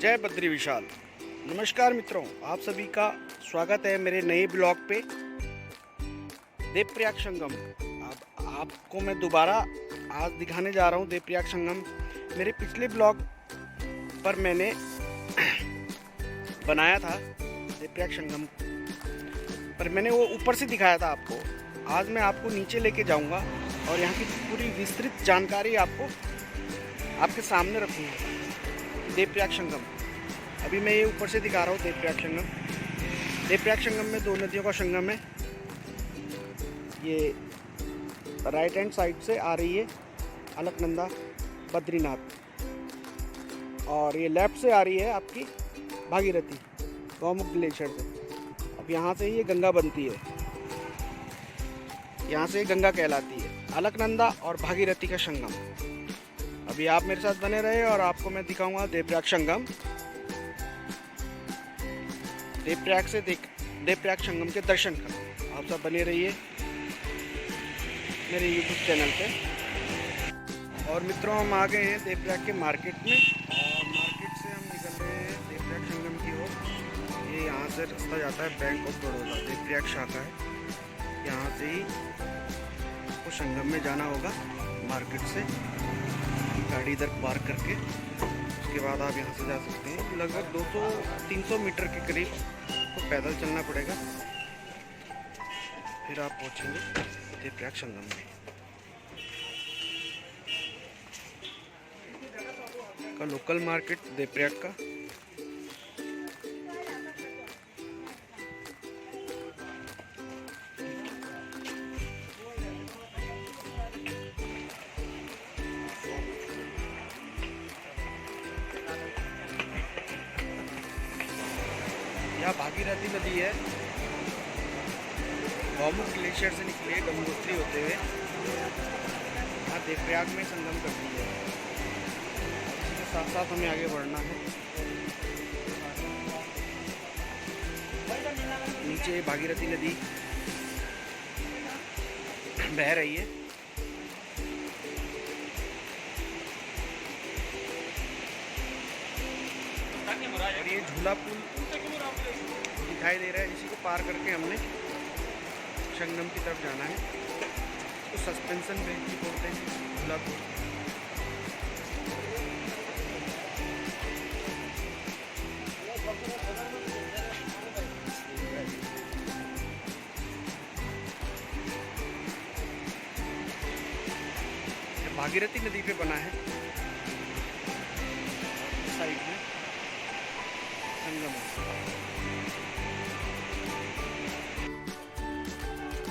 जय बद्री विशाल। नमस्कार मित्रों, आप सभी का स्वागत है मेरे नए ब्लॉग पे देवप्रयाग संगम। अब आपको मैं दोबारा आज दिखाने जा रहा हूँ देवप्रयाग संगम। मेरे पिछले ब्लॉग पर मैंने बनाया था देवप्रयाग संगम पर मैंने वो ऊपर से दिखाया था आपको। आज मैं आपको नीचे लेके जाऊंगा और यहाँ की पूरी विस्तृत जानकारी आपको आपके सामने रखूँगा। देवप्रयाग संगम अभी मैं ये ऊपर से दिखा रहा हूँ। देवप्रयाग संगम में दो नदियों का संगम है। ये राइट हैंड साइड से आ रही है अलकनंदा बद्रीनाथ, और ये लेफ्ट से आ रही है आपकी भागीरथी गौमुख ग्लेशियर से। अब यहाँ से ये गंगा बनती है, यहाँ से गंगा कहलाती है। अलकनंदा और भागीरथी का संगम। अभी आप मेरे साथ बने रहे और आपको मैं दिखाऊंगा देवप्रयाग संगम। देवप्रयाग संगम के दर्शन करो। आप सब बने रहिए मेरे YouTube चैनल पे। और मित्रों, हम आ गए हैं देवप्रयाग के मार्केट में, और मार्केट से हम निकल रहे हैं देवप्रयाग संगम की ओर। ये यहाँ से रास्ता जाता है बैंक ऑफ बड़ौदा, देवप्रयाग शाखा है। यहाँ से ही आपको संगम में जाना होगा मार्केट से। गाड़ी इधर पार्क करके उसके बाद आप यहाँ से जा सकते हैं। लगभग 200-300 मीटर के करीब आपको पैदल चलना पड़ेगा, फिर आप पहुँचेंगे देवप्रयाग संगम में। का लोकल मार्केट देवप्रयाग का। यहाँ भागीरथी नदी है, गौमुख ग्लेशियर से निकली है गंगोत्री होते हुए यहाँ देवप्रयाग में संगम करती है। इसके साथ साथ हमें आगे बढ़ना है। नीचे भागीरथी नदी बह रही है। और ये झूला पुल दिखाई दे रहा है, इसी को पार करके हमने संगम की तरफ जाना है। तो सस्पेंशन ब्रिज भी बोलते हैं झूला पुल। भागीरथी नदी पे बना है साइड में संगम।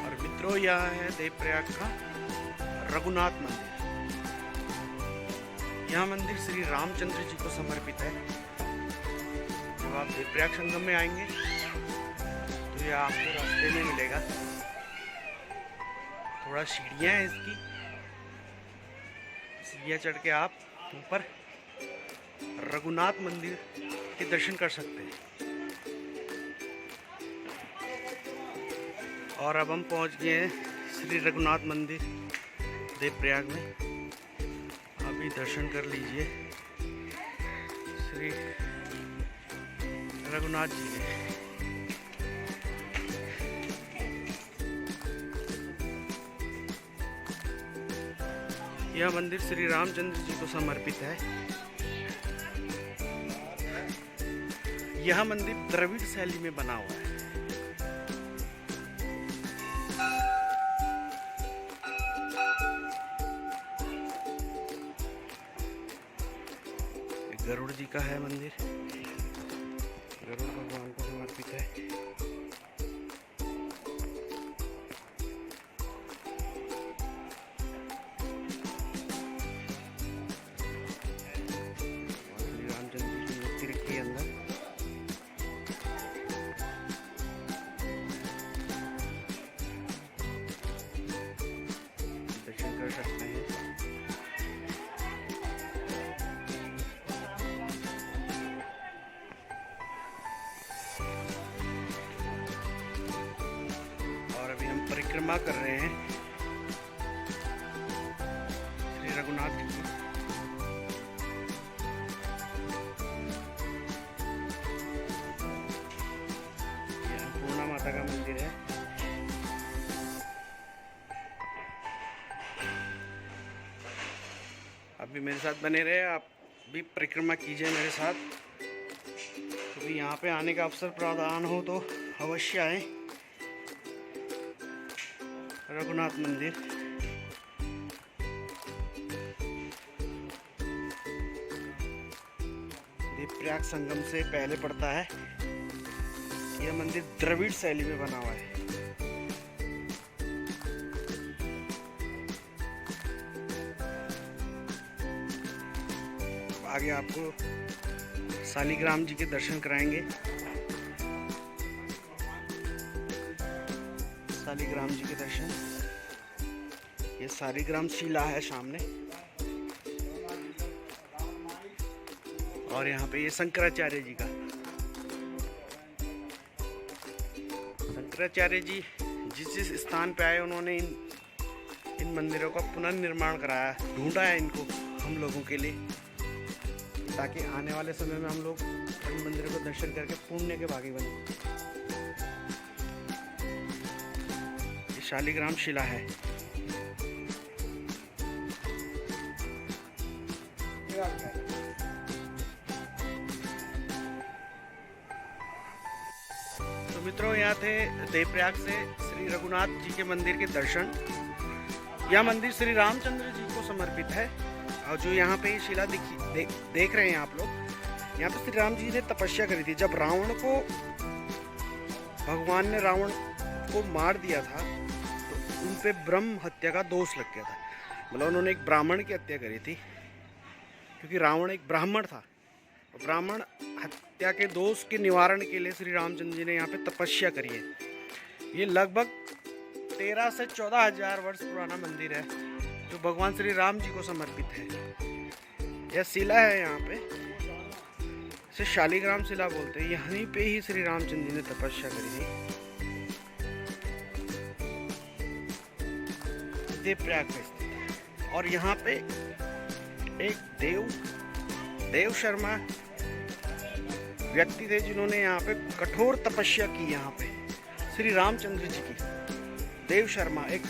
और मित्रों, यह है देवप्रयाग का रघुनाथ मंदिर। यह मंदिर श्री रामचंद्र जी को समर्पित है। जब आप देवप्रयाग संगम में आएंगे तो यह आपको रास्ते में मिलेगा। थोड़ा सीढ़ियाँ हैं इसकी, सीढ़ियाँ चढ़ के आप ऊपर रघुनाथ मंदिर के दर्शन कर सकते हैं। और अब हम पहुंच गए हैं श्री रघुनाथ मंदिर देवप्रयाग में। अभी दर्शन कर लीजिए श्री रघुनाथ जी के। यह मंदिर श्री रामचंद्र जी को समर्पित है। यह मंदिर द्रविड़ शैली में बना हुआ है। गरुड़ जी का है मंदिर, गरुड़ भगवान को समर्पित है। कर सकते हैं। और अभी हम परिक्रमा कर रहे हैं श्री रघुनाथ जी की। अभी मेरे साथ बने रहे, आप भी परिक्रमा कीजिए मेरे साथ। कभी यहाँ पे आने का अवसर प्रदान हो तो अवश्य आए। रघुनाथ मंदिर देवप्रयाग संगम से पहले पड़ता है। यह मंदिर द्रविड़ शैली में बना हुआ है। आगे आपको शालिग्राम जी के दर्शन कराएंगे। शालिग्राम जी के दर्शन, ये शालिग्राम शिला है सामने, और यहाँ पे ये शंकराचार्य जी का। शंकराचार्य जी जिस स्थान पे आए उन्होंने इन मंदिरों का पुनर्निर्माण कराया, ढूंढा है इनको हम लोगों के लिए, ताकि आने वाले समय में हम लोग इन मंदिरों को दर्शन करके पुण्य के भागी बने। ये शालिग्राम शिला है। तो मित्रों, यहाँ थे देवप्रयाग से श्री रघुनाथ जी के मंदिर के दर्शन। यह मंदिर श्री रामचंद्र जी को समर्पित है। और जो यहाँ पे शिला देख रहे हैं आप लोग, यहाँ पे श्री राम जी ने तपस्या करी थी। जब रावण को भगवान ने रावण को मार दिया था तो उन पे ब्रह्म हत्या का दोष लग गया था। मतलब उन्होंने एक ब्राह्मण की हत्या करी थी, क्योंकि रावण एक ब्राह्मण था। ब्राह्मण हत्या के दोष के निवारण के लिए श्री रामचंद्र जी ने यहाँ पे तपस्या करी है। ये लगभग 13 से 14 हजार वर्ष पुराना मंदिर है, जो भगवान श्री राम जी को समर्पित है। यह शिला है यहाँ पे, इसे शालिग्राम शिला बोलते हैं। यहीं पे ही श्री रामचंद्र जी ने तपस्या करी थी, देवप्रयाग में स्थित। और यहाँ पे एक देव शर्मा व्यक्ति थे, जिन्होंने यहाँ पे कठोर तपस्या की। यहाँ पे श्री रामचंद्र जी की, देव शर्मा एक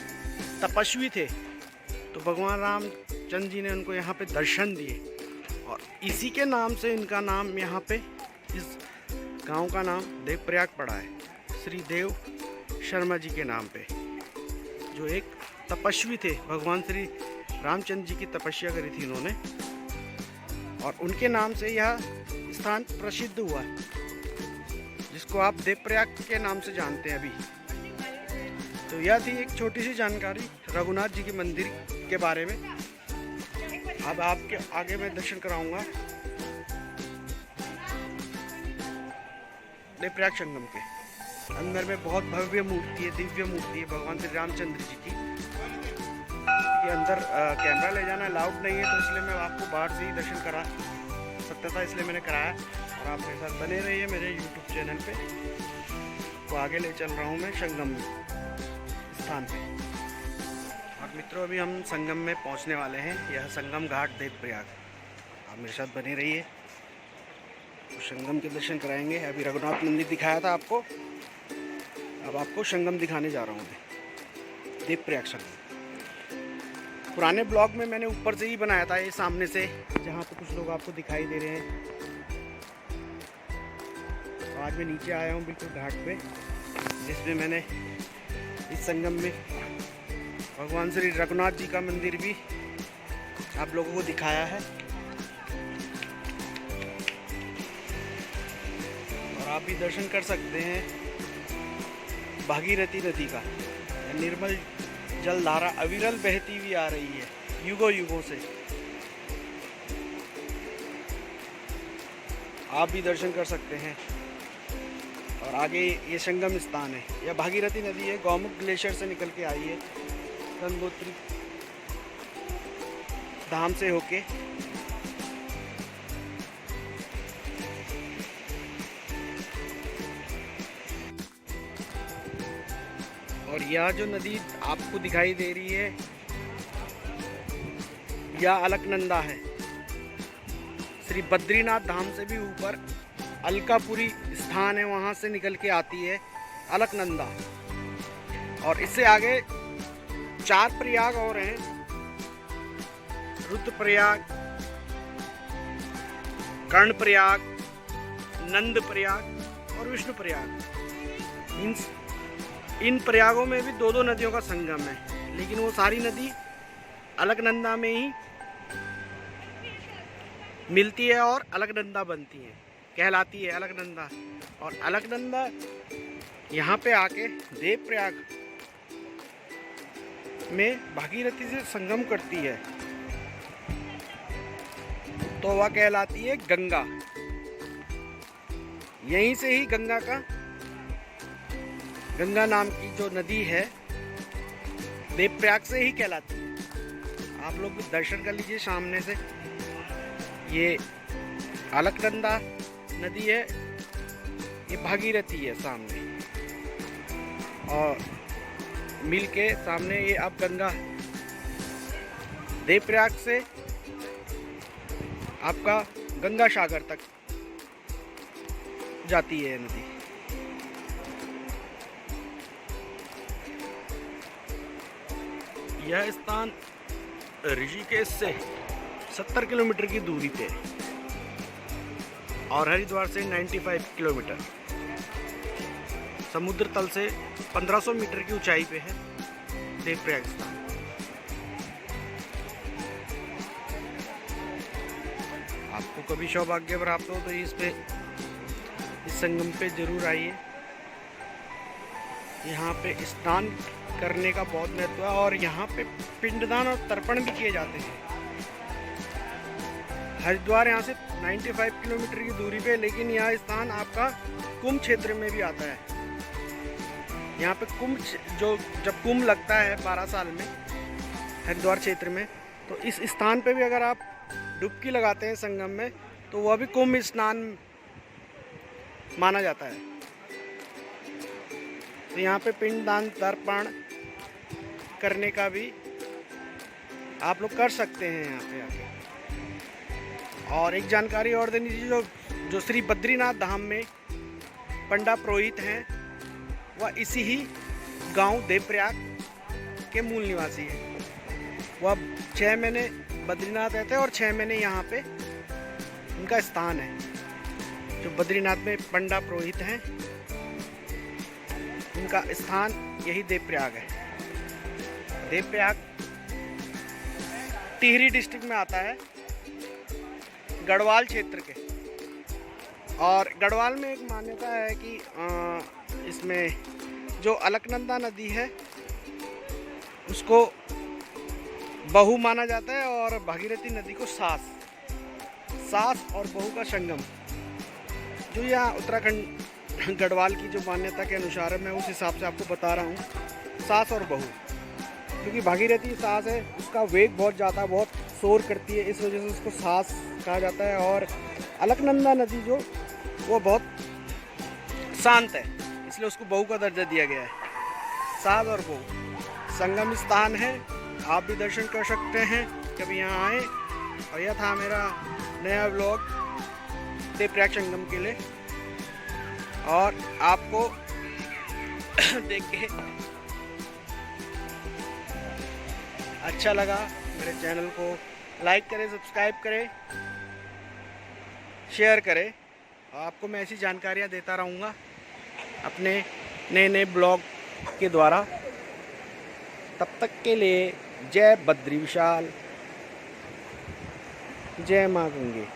तपस्वी थे, तो भगवान रामचंद्र जी ने उनको यहाँ पे दर्शन दिए, और इसी के नाम से इनका नाम यहाँ पे, इस गांव का नाम देवप्रयाग पड़ा है, श्री देव शर्मा जी के नाम पे, जो एक तपस्वी थे। भगवान श्री रामचंद्र जी की तपस्या करी थी इन्होंने, और उनके नाम से यह स्थान प्रसिद्ध हुआ, जिसको आप देवप्रयाग के नाम से जानते हैं अभी। तो यह थी एक छोटी सी जानकारी रघुनाथ जी के मंदिर के बारे में। अब आपके आगे मैं दर्शन कराऊंगा देवप्रयाग संगम के। अंदर में बहुत भव्य मूर्ति है, दिव्य मूर्ति है भगवान श्री रामचंद्र जी की। ये अंदर कैमरा ले जाना अलाउड नहीं है, तो इसलिए मैं आपको बाहर से ही दर्शन करा सकता था, इसलिए मैंने कराया। और आप मेरे साथ बने रहिए मेरे YouTube चैनल पे, तो आगे ले चल रहा हूँ मैं संगम स्थान पे। और मित्रों, अभी हम संगम में पहुँचने वाले हैं। यह संगम घाट देवप्रयाग। आप मेरे साथ बने रहिए, तो संगम के दर्शन कराएंगे। अभी रघुनाथ मंदिर दिखाया था आपको, अब आपको संगम दिखाने जा रहा हूँ मैं, देवप्रयाग संगम। पुराने ब्लॉग में मैंने ऊपर से ही बनाया था, ये सामने से, जहाँ पे कुछ लोग आपको दिखाई दे रहे हैं। तो आज मैं नीचे आया हूँ बिल्कुल घाट पे, जिसमें मैंने इस संगम में भगवान श्री रघुनाथ जी का मंदिर भी आप लोगों को दिखाया है। और आप भी दर्शन कर सकते हैं भागीरथी नदी का। निर्मल जल धारा अविरल बहती हुई आ रही है युगों युगों से। आप भी दर्शन कर सकते हैं। और आगे ये संगम स्थान है। यह भागीरथी नदी है, गौमुख ग्लेशियर से निकल के आई है, गंगोत्री धाम से होके। और यह जो नदी आपको दिखाई दे रही है, यह अलकनंदा है। श्री बद्रीनाथ धाम से भी ऊपर अलकापुरी स्थान है, वहाँ से निकल के आती है अलकनंदा। और इससे आगे 4 प्रयाग और हैं, रुद्रप्रयाग, कर्णप्रयाग, नंदप्रयाग और विष्णुप्रयाग। इन प्रयागों में भी दो दो नदियों का संगम है, लेकिन वो सारी नदी अलकनंदा में ही मिलती है और अलकनंदा बनती है, कहलाती है अलकनंदा। और अलकनंदा यहाँ पे आके देवप्रयाग में भागीरथी से संगम करती है, तो वह कहलाती है गंगा। यहीं से ही गंगा नाम की जो नदी है देवप्रयाग से ही कहलाती है। आप लोग दर्शन कर लीजिए सामने से। ये अलकनंदा नदी है, ये भागीरथी है सामने, और मिल के सामने ये अब गंगा। देवप्रयाग से आपका गंगा सागर तक जाती है नदी। यह स्थान ऋषिकेश से 70 किलोमीटर की दूरी पे और हरिद्वार से 95 किलोमीटर, समुद्र तल से 1500 मीटर की ऊंचाई पे है देवप्रयाग स्थान। आपको कभी सौभाग्य प्राप्त हो तो इस संगम पे जरूर आइए। यहाँ पे स्नान करने का बहुत महत्व है और यहाँ पे पिंडदान और तर्पण भी किए जाते हैं। हरिद्वार यहाँ से 95 किलोमीटर की दूरी पे, लेकिन यह स्थान आपका कुंभ क्षेत्र में भी आता है। यहाँ पे जब कुंभ लगता है 12 साल में हरिद्वार क्षेत्र में, तो इस स्थान पे भी अगर आप डुबकी लगाते हैं संगम में, तो वह भी कुंभ स्नान माना जाता है। तो यहाँ पे पिंडदान तर्पण करने का भी आप लोग कर सकते हैं यहाँ पे आके। और एक जानकारी और देनी चाहिए, जो श्री बद्रीनाथ धाम में पंडा पुरोहित हैं, वह इसी ही गांव देवप्रयाग के मूल निवासी हैं। वह 6 महीने बद्रीनाथ रहते हैं और 6 महीने यहाँ पे उनका स्थान है। जो बद्रीनाथ में पंडा पुरोहित हैं, उनका स्थान यही देवप्रयाग है। देवप्रयाग टिहरी डिस्ट्रिक्ट में आता है, गढ़वाल क्षेत्र के। और गढ़वाल में एक मान्यता है कि इसमें जो अलकनंदा नदी है उसको बहू माना जाता है और भागीरथी नदी को सास और बहू का संगम। जो यहाँ उत्तराखंड गढ़वाल की जो मान्यता के अनुसार है, मैं उस हिसाब से आपको बता रहा हूँ, सास और बहू। क्योंकि भागीरथी सास है, उसका वेग बहुत ज़्यादा, बहुत शोर करती है, इस वजह से उसको सास कहा जाता है। और अलकनंदा नदी जो वो बहुत शांत है, इसलिए उसको बहू का दर्जा दिया गया है। सास और बहू संगम स्थान है, आप भी दर्शन कर सकते हैं कभी यहाँ आए। और यह था मेरा नया व्लॉग देवप्रयाग संगम के लिए। और आपको देख के अच्छा लगा, मेरे चैनल को लाइक करें, सब्सक्राइब करें, शेयर करें। आपको मैं ऐसी जानकारियाँ देता रहूँगा अपने नए ब्लॉग के द्वारा। तब तक के लिए जय बद्री विशाल, जय माँ गंगे।